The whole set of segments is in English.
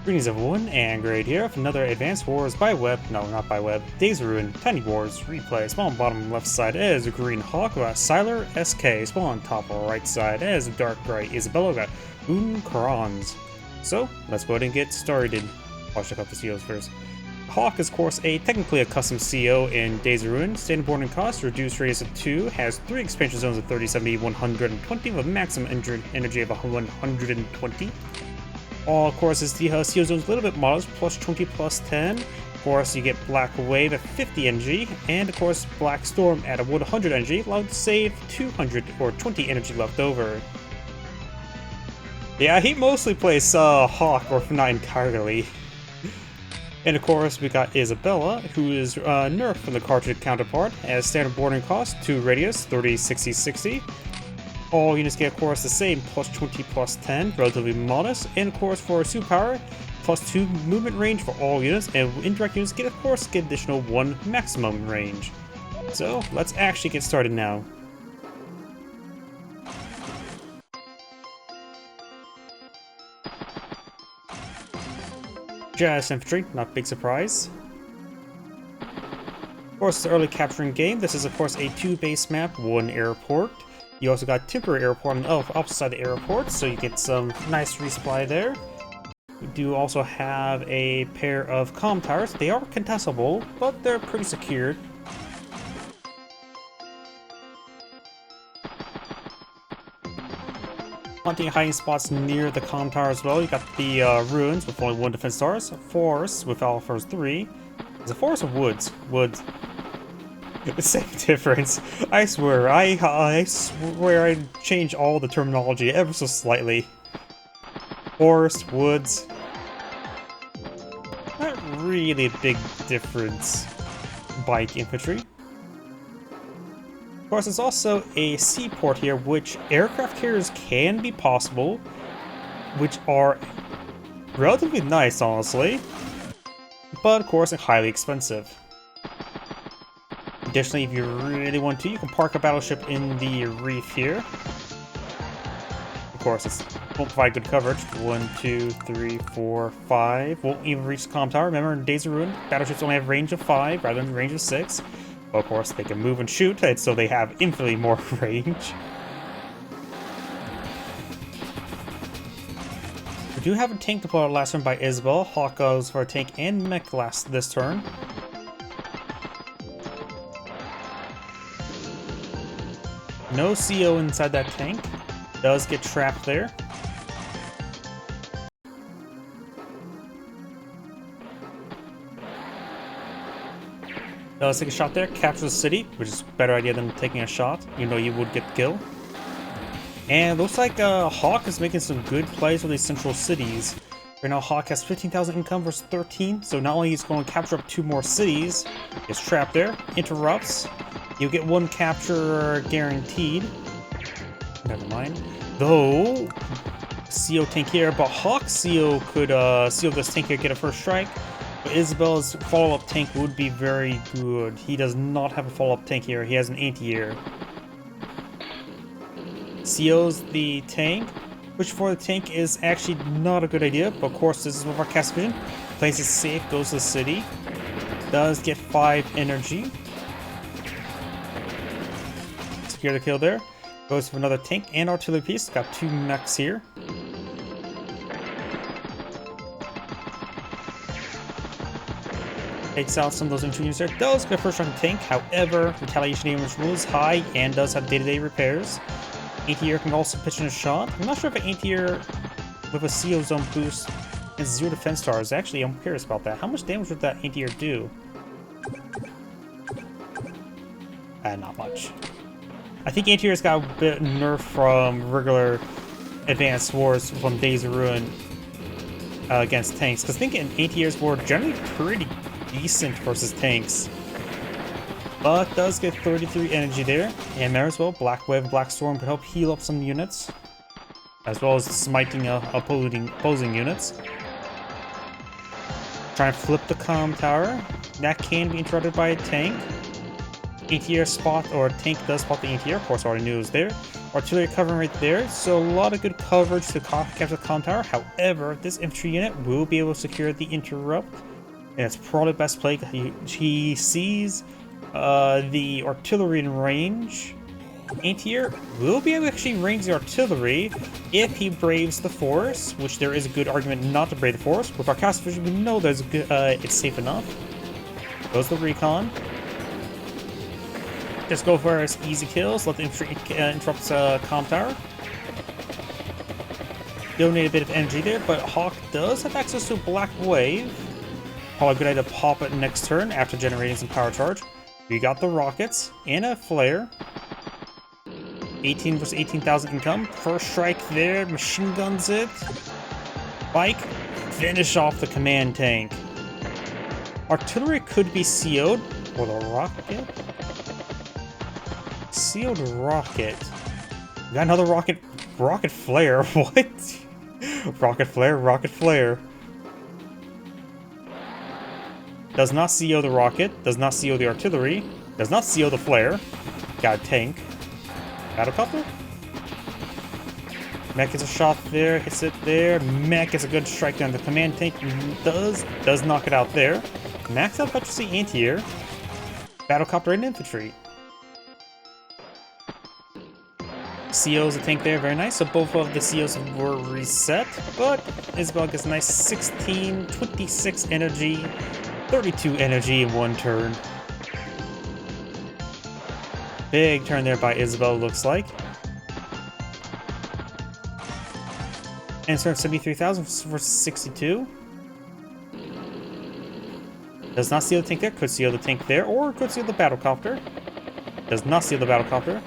Greetings everyone, and Grade here with another Advanced Wars by Web, no not by Web, Days of Ruin, Tiny Wars, replay. Small on bottom left side is a green Hawke, got SylerSK. Small on top right side is a dark gray Isabella, got unKranz. So, let's go ahead and get started. I'll check out the COs first. Hawke is of course technically a custom CO in Days of Ruin, standard boarding cost, reduced radius of 2, has 3 expansion zones of 30, 70, 120 with a maximum energy of 120. Of course, is the CO zone's a little bit modest, plus 20, plus 10. Of course, you get Black Wave at 50 energy, and of course, Black Storm at 100 energy, allowed to save 200 or 20 energy left over. Yeah, he mostly plays Hawke, or not entirely. And of course, we got Isabella, who is nerfed from the cartridge counterpart, as standard boarding cost, 2 radius, 30, 60, 60. All units get, of course, the same, plus 20, plus 10, relatively modest. And, of course, for superpower, plus 2 movement range for all units, and indirect units get, of course, get additional 1 maximum range. So, let's actually get started now. Jazz Infantry, not a big surprise. Of course, the early capturing game. This is, of course, a 2-base map, 1 airport. You also got temporary airport on the opposite side of the airport, so you get some nice resupply there. We do also have a pair of comm towers. They are contestable, but they're pretty secured. Plenty of hiding spots near the comm tower as well. You got the ruins with only 1 defense stars, forest with all first 3. There's a forest of woods. The same difference. I swear, I swear I changed all the terminology ever so slightly. Forest, woods. Not really a big difference. Bike infantry. Of course, there's also a seaport here, which aircraft carriers can be possible, which are relatively nice, honestly. But of course, highly expensive. Additionally, if you really want to, you can park a battleship in the reef here. Of course, it won't provide good coverage. 1, 2, 3, 4, 5. Won't even reach the comm tower. Remember, in Days of Ruin, battleships only have range of 5 rather than range of 6. But of course, they can move and shoot, and so they have infinitely more range. We do have a tank deployed last turn by Isabella. Hawke goes for a tank and mech this turn. No CO inside that tank. Does get trapped there. Does take a shot there, captures the city, which is a better idea than taking a shot, even though you would get the kill. And looks like Hawke is making some good plays with these central cities. Right now Hawke has 15,000 income versus 13, so not only is he going to capture up 2 more cities, gets trapped there, interrupts. You'll get 1 capture guaranteed. Never mind. Though, CO tank here, but Hawke CO could seal this tank here, get a first strike. But Isabella's follow-up tank would be very good. He does not have a follow-up tank here. He has an anti-air. CO's the tank, which for the tank is actually not a good idea. But of course, this is with our cast vision. Plays it safe, goes to the city. Does get 5 energy. Secure the kill there. Goes for another tank and artillery piece. Got 2 mechs here. Takes out some of those infantry units there. Does get first round tank. However, retaliation damage is high and does have day-to-day repairs. Anti-air can also pitch in a shot. I'm not sure if an anti-air with a CO zone boost and 0 defense stars. Actually, I'm curious about that. How much damage would that anti-air do? Not much. I think anti-air's got a bit nerfed from regular Advanced Wars from Days of Ruin against tanks. Because I think anti-airs were generally pretty decent versus tanks. But does get 33 energy there. And there as well, Black Wave, Black Storm could help heal up some units. As well as smiting opposing units. Trying to flip the comm tower. That can be interrupted by a tank. Anti-air spot, or tank does spot the anti-air, of course I already knew it was there. Artillery covering right there, so a lot of good coverage to capture the comm tower. However, this infantry unit will be able to secure the interrupt, and it's probably the best play. He sees the artillery in range. Anti-air will be able to actually range the artillery if he braves the forest, which there is a good argument not to brave the forest. With our cast vision, we know there's a good, it's safe enough. Goes the recon. Just go for his easy kills. Let the infantry interrupt comm tower. Donate a bit of energy there, but Hawke does have access to a black wave. Probably a good idea to pop it next turn after generating some power charge. We got the rockets and a flare. 18 versus 18,000 income. First strike there, machine guns it. Bike, finish off the command tank. Artillery could be sealed, or the rocket. Sealed rocket. We got another rocket flare. What? Rocket flare. Does not CO the rocket. Does not CO the artillery. Does not CO the flare. Got a tank. Battlecopter? Mech gets a shot there, hits it there. Mech gets a good strike down the command tank. Does knock it out there. Max out efficiency anti-air. Battlecopter and infantry. CO's a tank there, very nice. So both of the CO's were reset, but Isabella gets a nice 16, 26 energy, 32 energy in one turn. Big turn there by Isabella, looks like. And turn 73,000 versus 62. Does not seal the tank there, could seal the tank there, or could seal the battlecopter. Does not seal the battlecopter.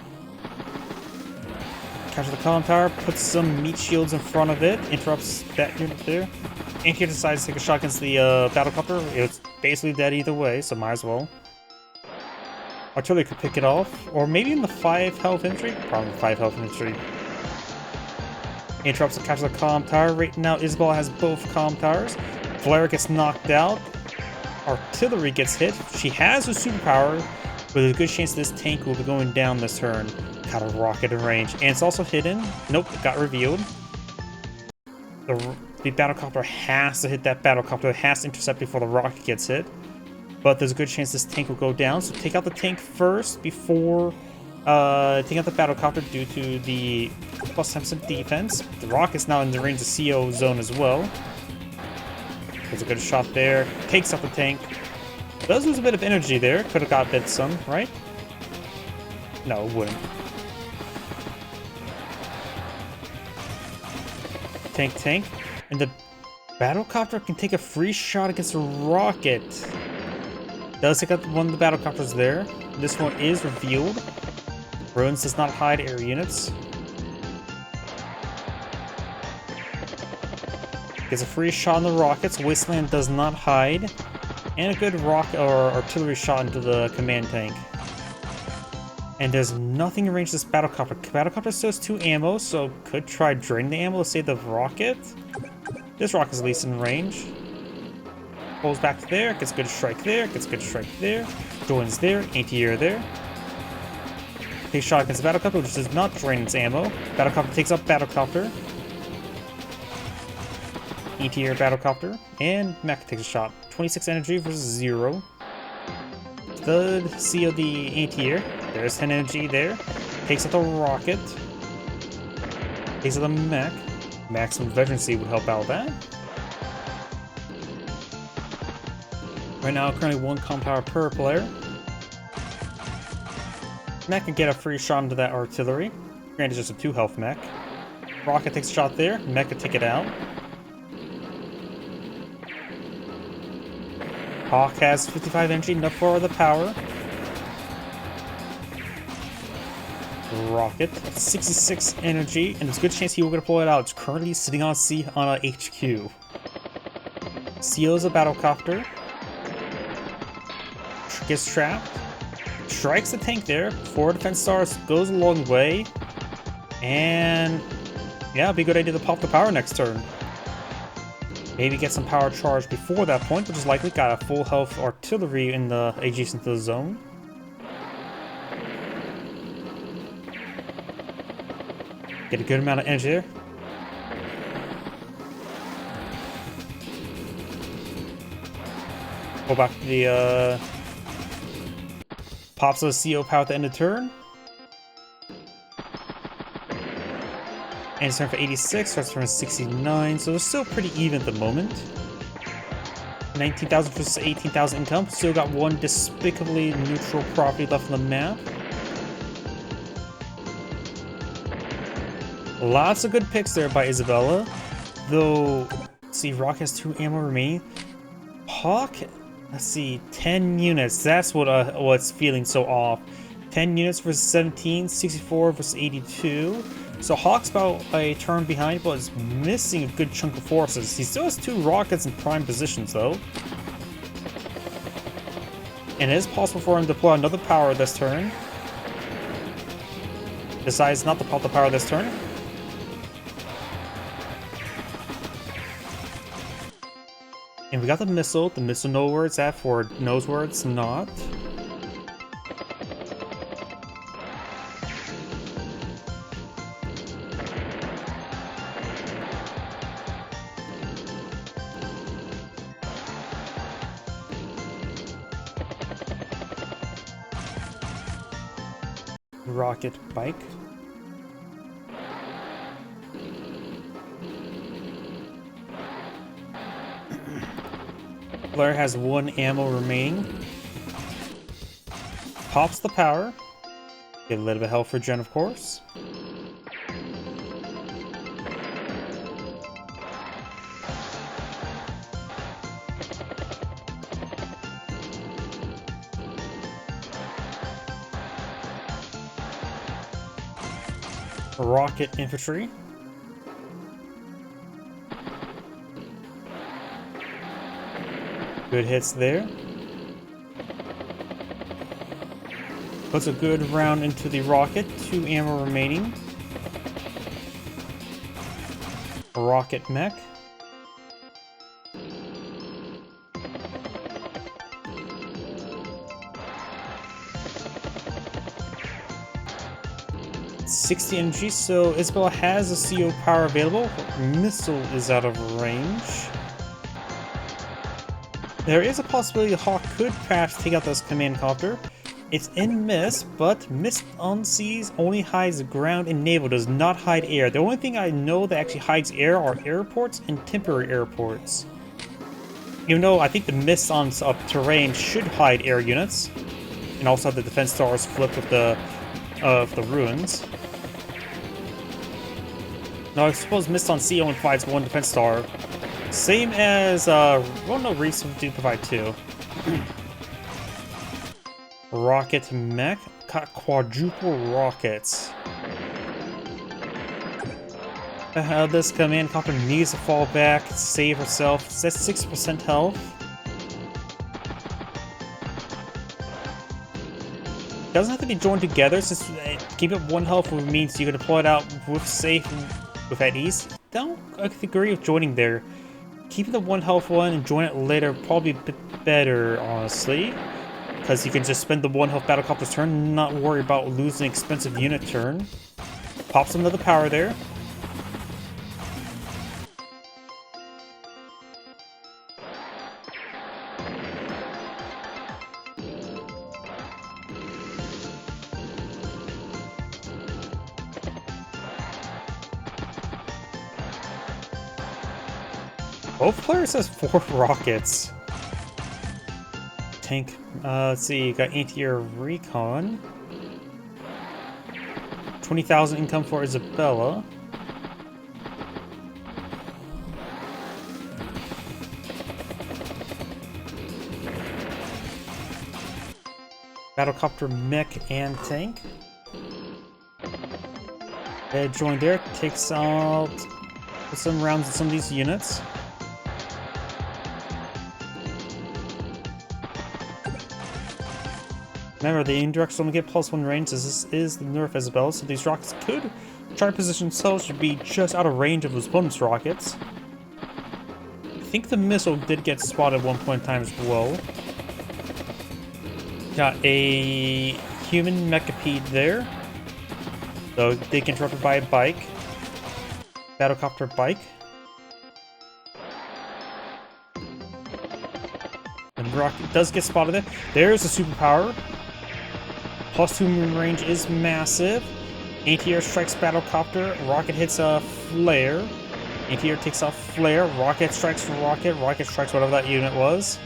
Capture the comm tower, puts some meat shields in front of it, interrupts that unit there. And here decides to take a shot against the battlecopter. It's basically dead either way, so might as well. Artillery could pick it off, or maybe in the 5 health infantry? Probably 5 health infantry. Interrupts and captures the comm tower. Right now, Isabella has both comm towers. Flare gets knocked out. Artillery gets hit. She has a superpower, but there's a good chance this tank will be going down this turn. Got a rocket in range, and it's also hidden. Nope, it got revealed. The battlecopter has to hit that battlecopter. It has to intercept before the rocket gets hit. But there's a good chance this tank will go down, so take out the tank first before taking out the battlecopter due to the plus 10% defense. The rocket's now in the range of CO zone as well. There's a good shot there. Takes out the tank. Does lose a bit of energy there. Could have got a bit some, right? No, it wouldn't. Tank. And the battlecopter can take a free shot against a rocket. Does take out one of the battlecopters there. This one is revealed. Ruins does not hide air units. Gets a free shot on the rockets. Wasteland does not hide. And a good rocket or artillery shot into the command tank. And there's nothing in range of this battlecopter. Battlecopter still has 2 ammo, so could try draining the ammo to save the rocket. This rocket's at least in range. Pulls back to there, gets a good strike there, gets a good strike there. Joins there, anti-air there. Takes shot against the battlecopter, which does not drain its ammo. Battlecopter takes up battlecopter. Anti-air battlecopter. And mech takes a shot. 26 energy versus 0. The CO the anti-air. There's 10 energy there. Takes out the rocket. Takes out the mech. Maximum veterancy would help out with that. Right now, currently 1 comm power per player. Mech can get a free shot into that artillery. Granted, just a 2 health mech. Rocket takes a shot there. Mech can take it out. Hawke has 55 energy, enough for the power. Rocket, 66 energy, and there's a good chance he will get to pull it out. It's currently sitting on a HQ. CO's a battlecopter. Gets trapped. Strikes the tank there. 4 defense stars, goes a long way. And yeah, it'd be a good idea to pop the power next turn. Maybe get some power charge before that point, which is likely. Got a full health artillery in the adjacent to the zone. Get a good amount of energy there. Go back to the pops of the CO power at the end of the turn. And it's turn for 86, starts turn for 69, so it's still pretty even at the moment. 19,000 versus 18,000 income. Still got one despicably neutral property left on the map. Lots of good picks there by Isabella. Though, let's see, Rock has 2 ammo remaining. Hawke, let's see, 10 units. That's what's feeling so off. 10 units versus 17, 64 versus 82. So Hawke's about a turn behind, but is missing a good chunk of forces. He still has 2 rockets in prime positions, though. And it is possible for him to deploy another power this turn. Decides not to pop the power this turn. And we got the missile. The missile knows where it's at, for knows where it's not. Rocket bike. Blair has 1 ammo remaining. Pops the power. Get a little bit of health for Jen, of course. Rocket infantry. Good hits there. Puts a good round into the rocket. 2 ammo remaining. Rocket mech. .60 energy, so Isabella has a CO power available. Missile is out of range. There is a possibility Hawke could perhaps take out this command copter. It's in mist, but mist on seas only hides ground and naval, does not hide air. The only thing I know that actually hides air are airports and temporary airports. Even though I think the mist on terrain should hide air units, and also have the defense stars flipped with the ruins. No, I suppose mist on sea only provides 1 defense star. Same as, well, no, reefs do provide 2. Rocket mech. Got quadruple rockets. This command copter needs to fall back, save herself. That's 6% health. Doesn't have to be joined together, since keep it 1 health means you can deploy it out with safe, with at ease. Don't agree with joining there. Keeping the 1 health one and join it later probably a bit better, honestly. Because you can just spend the 1 health battlecopter's turn, not worry about losing an expensive unit turn. Pops another power there. Both players has 4 rockets. Tank, let's see, you got anti-air recon. 20,000 income for Isabella. Battlecopter, mech, and tank. Join there, takes out some rounds of some of these units. Remember, the indirect only get +1 range, as this is the nerf Isabella, so these rockets could try to position themselves to be just out of range of his opponent's rockets. I think the missile did get spotted at one point in time as well. Got a human mechapede there, so they get interrupted by a bike. Battlecopter bike. And rocket does get spotted there. There's a superpower. Plus 2 moon range is massive. Anti-air strikes Battlecopter. Rocket hits a flare. Anti-air takes off flare. Rocket strikes rocket. Rocket strikes whatever that unit was.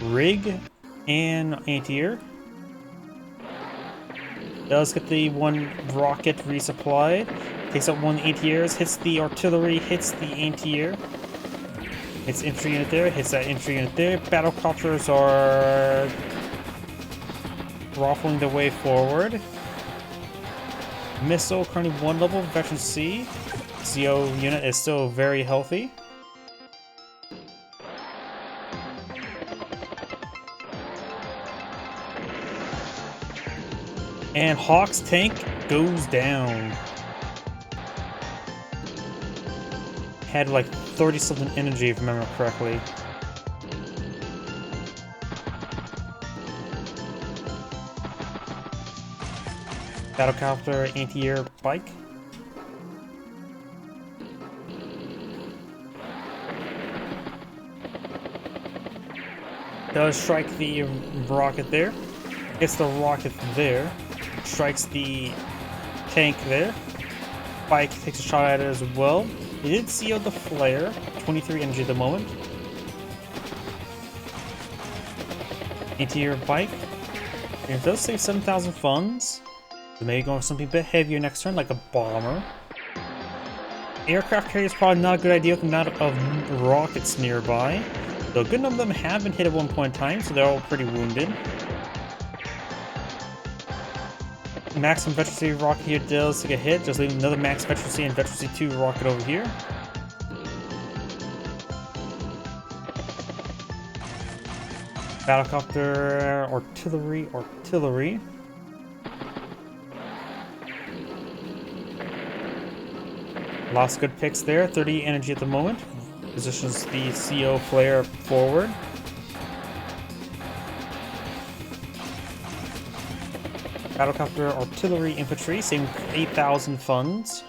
Rig and anti-air. Does get the one rocket resupplied. Takes out one anti-airs, hits the artillery, hits the anti-air. Hits infantry unit there, hits that infantry unit there. Battlecopters are ruffling their way forward. Missile currently 1 level, veteran C. CO unit is still very healthy. And Hawke's tank goes down. Had like 30 something energy if I remember correctly. Battlecopter anti-air bike. Does strike the rocket there. Gets the rocket there. Strikes the tank there. Bike takes a shot at it as well. It did seal the flare. 23 energy at the moment. Anti-air bike. And it does save 7,000 funds. So maybe going for something a bit heavier next turn, like a bomber. Aircraft carrier is probably not a good idea with the amount of rockets nearby. Though a good number of them have been hit at one point in time, so they're all pretty wounded. Maximum Veterancy rocket here does take a hit, just leaving another max Veterancy and Veterancy 2 rocket over here. Battlecopter, artillery. Lots of good picks there, 30 energy at the moment. Positions the CO flare forward. Battlecopter, artillery, infantry, saving 8,000 funds.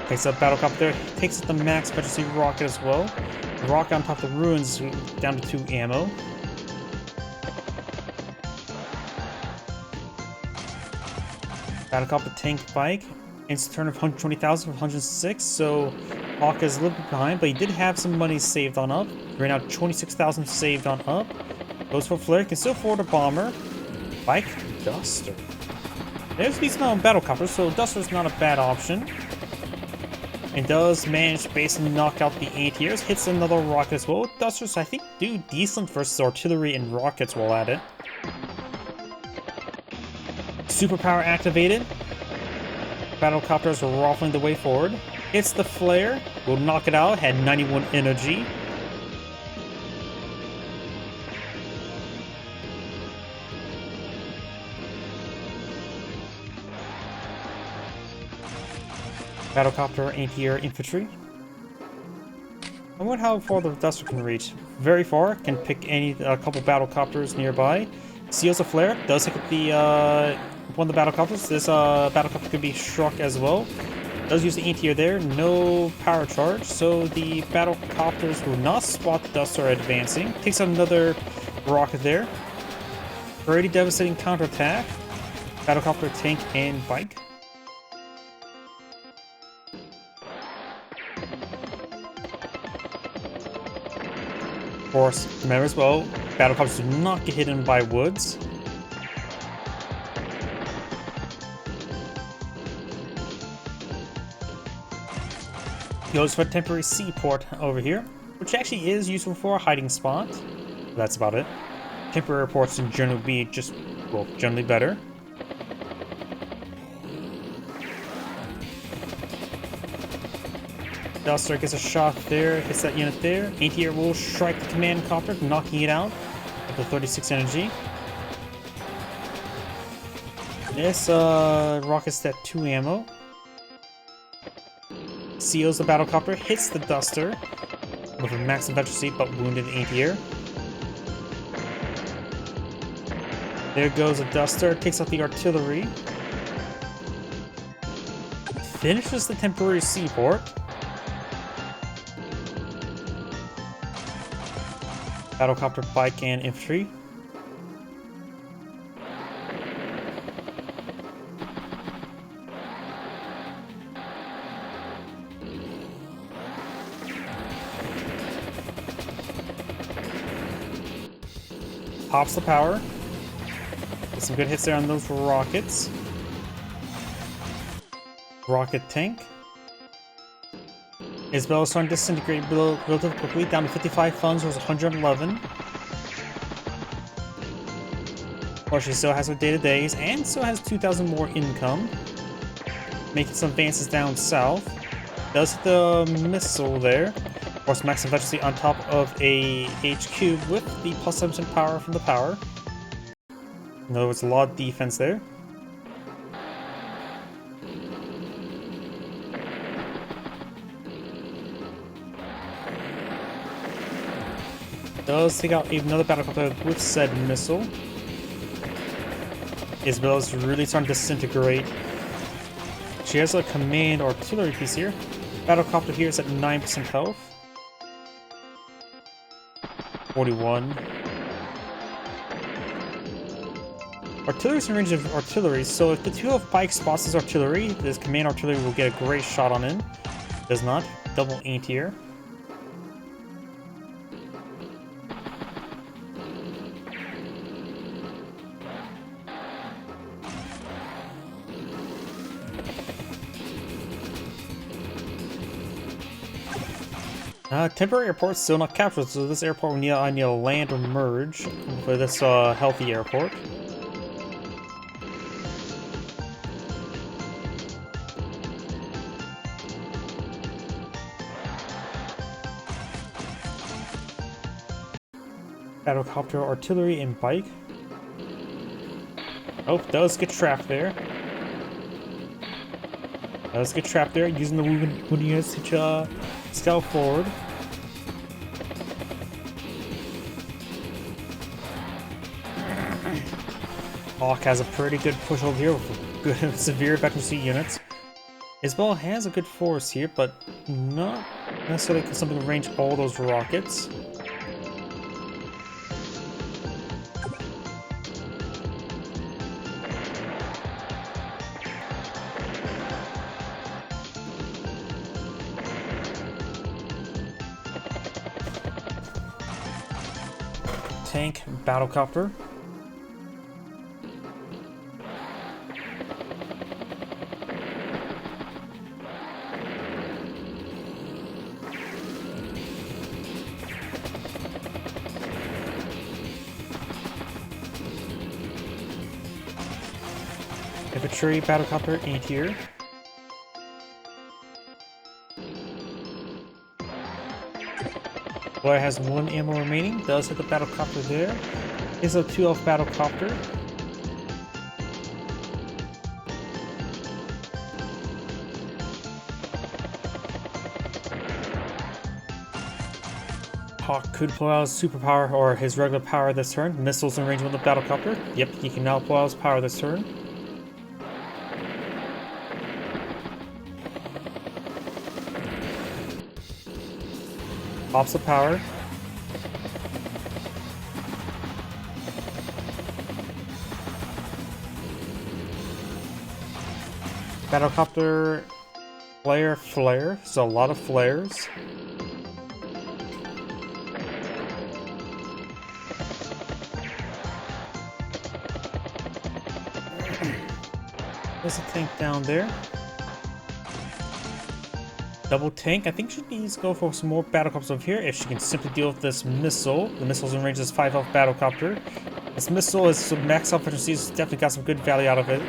Takes up Battlecopter, takes up the max Veterancy rocket as well. The rocket on top of the ruins down to 2 ammo. Battlecopter tank bike. Instant turn of 120,000 for 106, so Hawke is a little bit behind, but he did have some money saved on up. Right now, 26,000 saved on up. Goes for flare, can still afford a bomber. Bike, Duster. There's a decent amount of Battlecopters, so Duster's not a bad option. And does manage to basically knock out the anti-airs. Hits another rocket as well. Dusters, I think, do decent versus artillery and rockets while at it. Superpower activated. Battlecopters are ruffling the way forward. Hits the flare. Will knock it out. Had 91 energy. Battlecopter, anti-air, infantry. I wonder how far the Duster can reach. Very far. Can pick a couple Battlecopters nearby. Seals a flare. Does hit the one of the Battlecopters. This Battlecopter could be struck as well. Does use the anti-air there. No power charge. So the Battlecopters will not spot the Duster advancing. Takes out another rocket there. Pretty devastating counterattack. Battlecopter, tank, and bike. Of course, remember as well, Battlecopters do not get hidden by woods. Goes for a temporary seaport over here, which actually is useful for a hiding spot. That's about it. Temporary ports in general would be just, well, generally better. Duster gets a shot there, hits that unit there. Anti-air will strike the command copter, knocking it out up to 36 energy. This rocket's at 2 ammo. seals the battlecopter, hits the duster with a max efficiency but wounded anti-air. There goes a duster, takes out the artillery. Finishes the temporary seaport. Battlecopter, bike, and infantry. Pops the power. Get some good hits there on those rockets. Rocket tank. Isabella's starting to disintegrate relatively quickly, down to 55 funds versus 111. Or she still has her day-to-days and still has 2,000 more income. Making some advances down south. Does hit the missile there. Of course, max efficiency on top of a HQ with the plus 7% power from the power. In other words, a lot of defense there. Does take out another battlecopter with said missile. Isabella's really starting to disintegrate. She has a command artillery piece here. Battlecopter here is at 9% health. 41. Artillery's in range of artillery, so if the 2 of Pike spots his artillery, this command artillery will get a great shot on him. Does not. Double anti-air. Temporary airport still not captured, so this airport I need to land or merge for this healthy airport. Battlecopter, artillery, and bike. Oh, does get trapped there. Does get trapped there, using the wounding units to scout forward. Hawke has a pretty good foothold here with good severe efficiency units. Isabella has a good force here, but not necessarily something to range all those rockets. Tank, battlecopter. Infantry, battlecopter, anti-air. Boy has 1 ammo remaining, does hit the battlecopter there. Is a 2 elf battlecopter. Hawke could pull out his superpower or his regular power this turn. Missiles in range with the battlecopter. Yep, he can now pull out his power this turn. Pops the power. Battlecopter, flare, so a lot of flares. There's a tank down there. Double tank. I think she needs to go for some more battlecopters over here if she can simply deal with this missile. The missile's in range of this 5 health battlecopter. This missile is some max efficiency, so definitely got some good value out of it.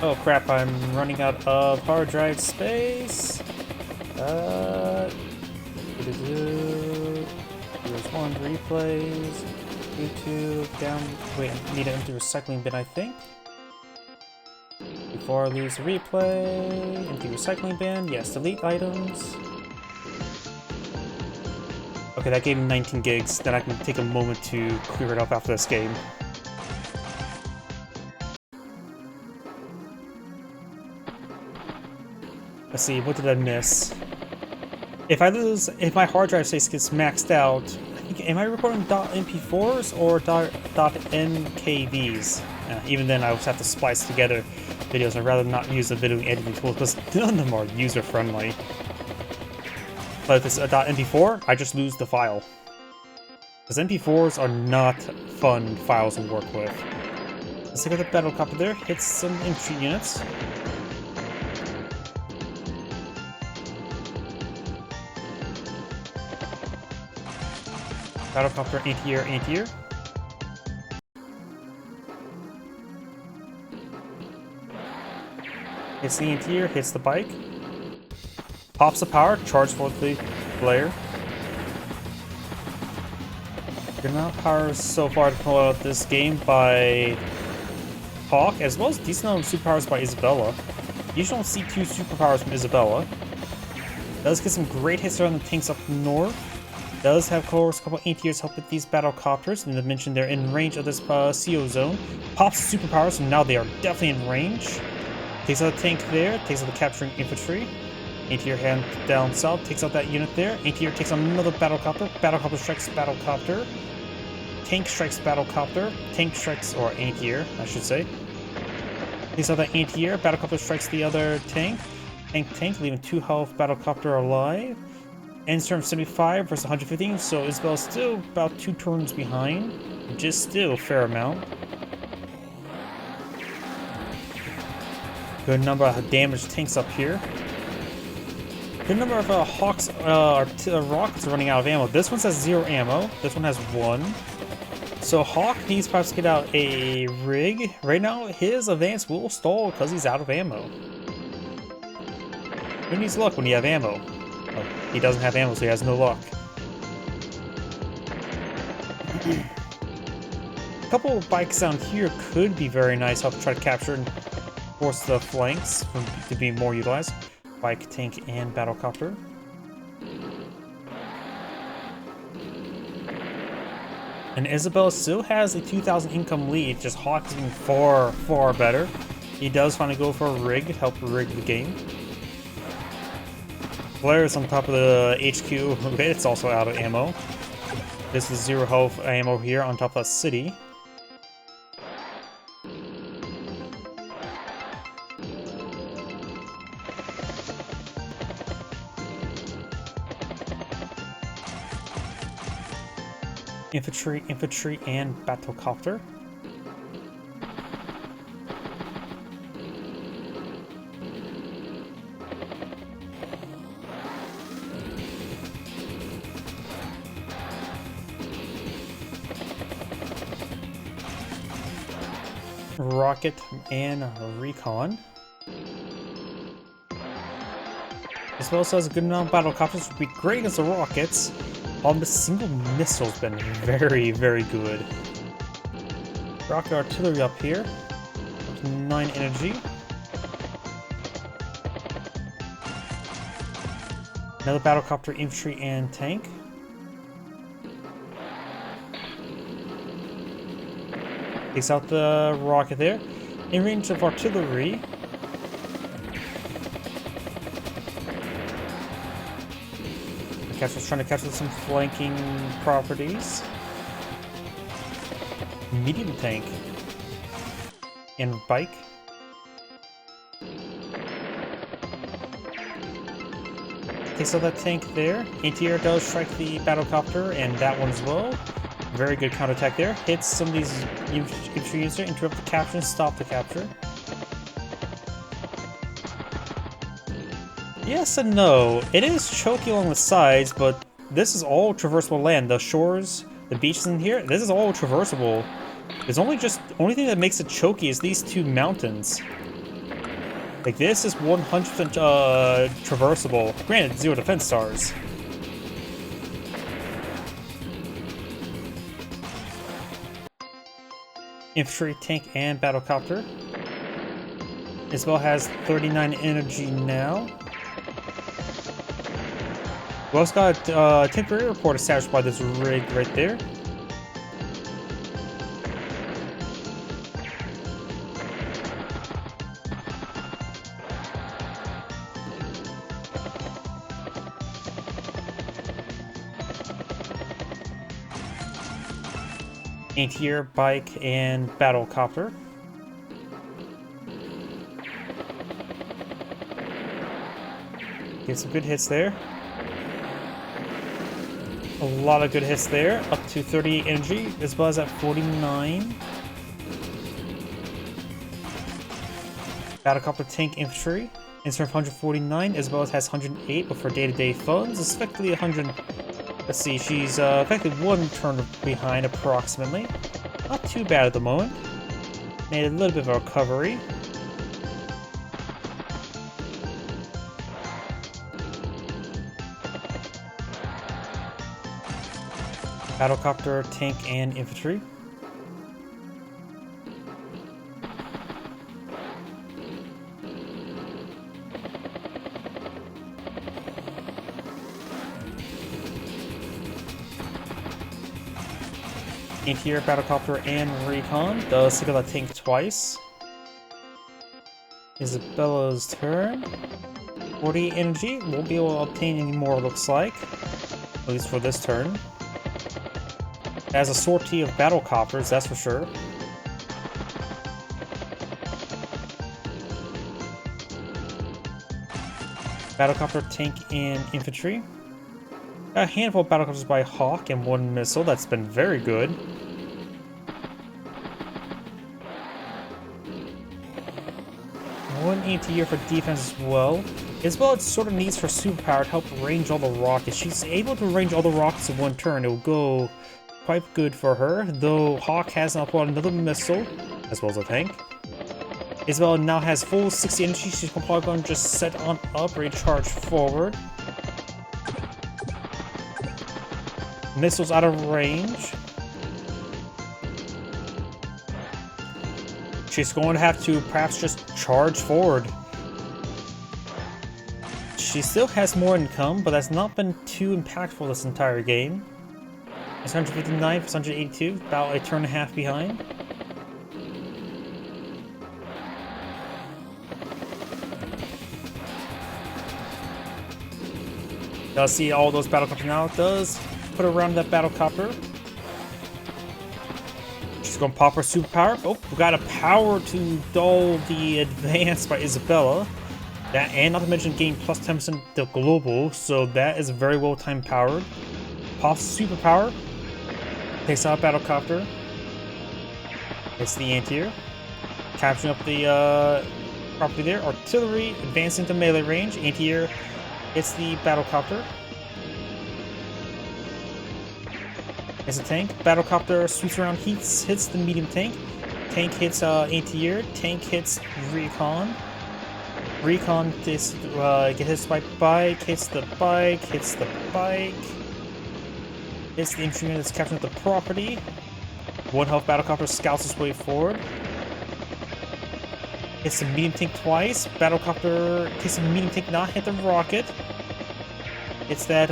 Oh crap, I'm running out of hard drive space. Here's 1 replays. YouTube down. Wait, I need an empty recycling bin, I think. before I lose the replay. Empty recycling bin. Yes, delete items. Okay, that gave me 19 gigs. Then I can take a moment to clear it up after this game. Let's see, what did I miss? If my hard drive space gets maxed out, am I recording .mp4s or .nkvs? Even then, I would have to splice together videos. I'd rather not use the video editing tools because none of them are user-friendly. But if it's a .mp4, I just lose the file. Because MP4s are not fun files to work with. Let's take out the battle copter there, hit some infantry units. Battlecopter, anti-air, anti-air. Hits the anti-air, hits the bike. Pops the power, charge for the player. Good amount of power so far to pull out this game by Hawke, as well as decent amount of superpowers by Isabella. You usually don't see 2 superpowers from Isabella. Does get some great hits around the tanks up north. Does have, of course, a couple anti-airs help with these battlecopters, and to mention they're in range of this CO zone. Pops superpowers, so now they are definitely in range. Takes out a tank there, takes out the capturing infantry. Anti-air hand down south, takes out that unit there. Anti-air takes on another battlecopter. Battlecopter strikes battlecopter. Tank strikes battlecopter. Tank strikes, or anti-air, I should say. Takes out that anti-air. Battlecopter strikes the other tank. Tank, leaving 2 health battlecopter alive. Ends turn 75 versus 115, so Isabella's still about 2 turns behind, which is still a fair amount. Good number of damaged tanks up here. Good number of Hawke's rockets running out of ammo. This one has 0 ammo. This one has 1. So Hawke needs perhaps to get out a rig. Right now, his advance will stall because he's out of ammo. Who needs luck when you have ammo? Oh, he doesn't have ammo, so he has no luck. A couple of bikes down here could be very nice. I'll try to capture and force the flanks to be more utilized. Bike, tank, and battlecopter. And Isabella still has a 2,000 income lead, just Hawke is being far, far better. He does finally go for a rig, help rig the game. Blair is on top of the HQ, it's also out of ammo. This is 0 health ammo here on top of the city. Infantry, and battlecopter. Rocket and recon. As well as has a good amount of battlecopters, would be great against the rockets. The single missile's been very, very good. Rocket artillery up here. Up to 9 energy. Another battlecopter, infantry, and tank. Takes out the rocket there. In range of artillery. Trying to capture some flanking properties. Medium tank. And bike. Takes out that tank there. Anti-air does strike the battlecopter and that one as well. Very good counterattack there. Hits some of these infantry units there. Interrupt the capture and stop the capture. Yes and no. It is choky along the sides, but this is all traversable land. The shores, the beaches in here, this is all traversable. There's only thing that makes it choky is these 2 mountains. Like this is 100% traversable. Granted, 0 defense stars. Infantry, tank, and battlecopter. Isabella has 39 energy now. We also got a temporary report established by this rig right there. Anti-air, bike, and battlecopter. Get some good hits there. A lot of good hits there. Up to 38 energy, as well as at 49. Battlecopter, tank, infantry. Insert 149, as well as has 108, but for day-to-day funds, it's effectively 100. Let's see, she's effectively one turn behind approximately. Not too bad at the moment. Made a little bit of a recovery. Battlecopter, tank, and infantry. Anti-air, battlecopter, and recon. Does take out that tank twice. Isabella's turn. 40 energy. Won't be able to obtain any more, looks like. At least for this turn. Has a sortie of battlecopters, that's for sure. Battlecopter, tank, and infantry. Got a handful of battlecopters by Hawke and one missile. That's been very good. One anti-air for defense as well. As well, it sort of needs her superpower to help range all the rockets. She's able to range all the rockets in one turn. It will go quite good for her, though Hawke has now brought another missile, as well as a tank. Isabella now has full 60 energy. She's probably going to just set on up, ready to charge forward. Missiles out of range. She's going to have to perhaps just charge forward. She still has more income, but that's not been too impactful this entire game. It's 159 for 182, about a turn and a half behind. Does see all those battlecopters now. It does put around that battlecopter. She's gonna pop her superpower. Oh, we got a power to dull the advance by Isabella. That, and not to mention gain plus 10% the global, so that is very well timed powered. Pops superpower. Takes out battlecopter. It's the anti-air. Capturing up the property there. Artillery advancing to melee range. Anti-air hits the battlecopter. It's a tank. Battlecopter sweeps around, hits the medium tank. Tank hits anti-air. Tank hits recon. Recon gets hit by bike. Hits the bike. Hits the bike. Hits the infantry that's capturing the property. One health battlecopter scouts its way forward. Hits the medium tank twice. Battlecopter hits the medium tank, not hit the rocket. It's that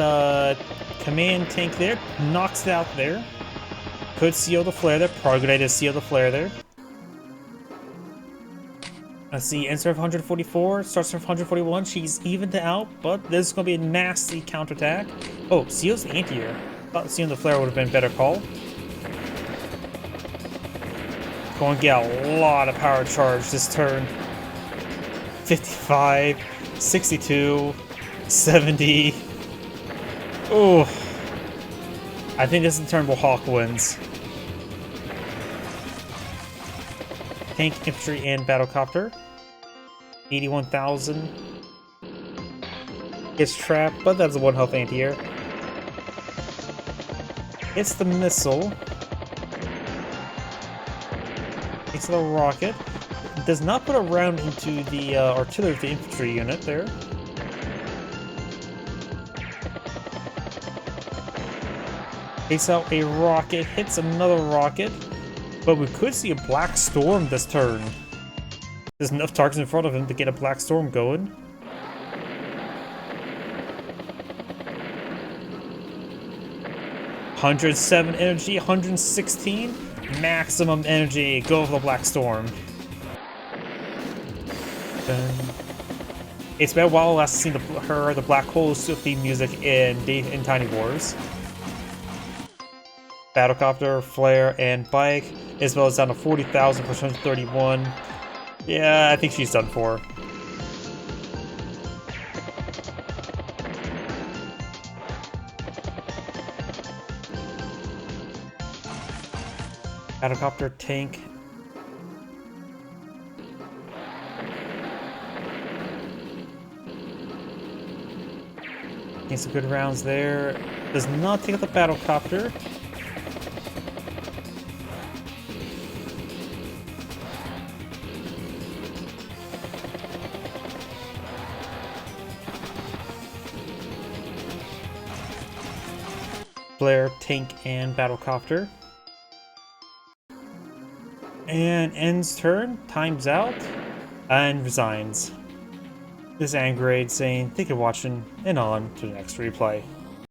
command tank there. Knocks it out there. Could seal the flare there. Probably a good idea to seal the flare there. Let's see, ends of 144, starts from 141. She's evened out, but this is going to be a nasty counterattack. Oh, seals the anti-air. Thought sealing the flare would have been a better call. Going to get a lot of power charge this turn. 55, 62, 70. Ooh. I think this is the turn where Hawke wins. Tank, infantry, and battlecopter. 81,000. It's trapped, but that's a 1 health anti-air. It's the missile. It's the rocket. It does not put a round into the artillery of the infantry unit there. Takes out a rocket, hits another rocket. But we could see a black storm this turn. There's enough targets in front of him to get a Black Storm going. $107 energy, 116 maximum energy. Go for the Black Storm. It's been a while last seen the Black Hole theme music in Tiny Wars. Battlecopter, Flare, and Bike. Isabella's down to 40,000 for 131. Yeah, I think she's done for. Battlecopter, tank. Getting some good rounds there. Does not take out the Battlecopter. Flare, tank, and Battlecopter. And ends turn, times out, and resigns. This is Angrade saying thank you for watching, and on to the next replay.